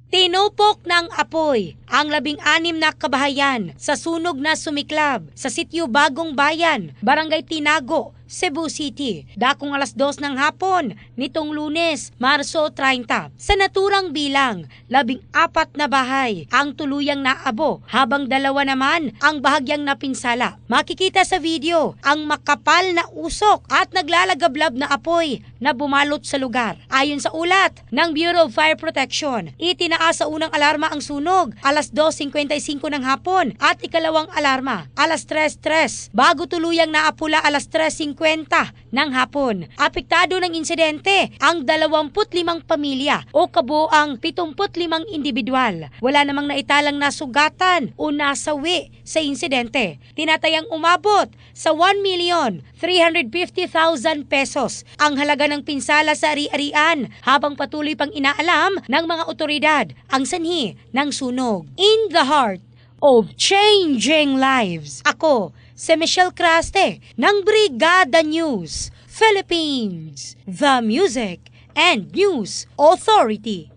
Tinupok ng apoy ang 16 na kabahayan sa sunog na sumiklab sa sitio Bagong Bayan, Barangay Tinago, Cebu City, dakong 2:00 ng hapon nitong Lunes, Marso 30. Sa naturang bilang, 14 na bahay ang tuluyang naabo habang 2 naman ang bahagyang napinsala. Makikita sa video ang makapal na usok at naglalagablab na apoy na bumalot sa lugar. Ayon sa ulat ng Bureau of Fire Protection, itinaas sa unang alarma ang sunog 2:55 ng hapon at ikalawang alarma 3:03 bago tuluyang naapula 3:50 ng hapon. Apektado ng insidente ang 25 pamilya o kabuoang 75 individual. Wala namang naitalang nasugatan o nasawi sa insidente. Tinatayang umabot sa 1,350,000 pesos ang halaga ng pinsala sa ari-arian habang patuloy pang inaalam ng mga otoridad ang sanhi ng sunog. In the heart of changing lives. Ako, si Michelle Craste ng Brigada News Philippines, the Music and News Authority.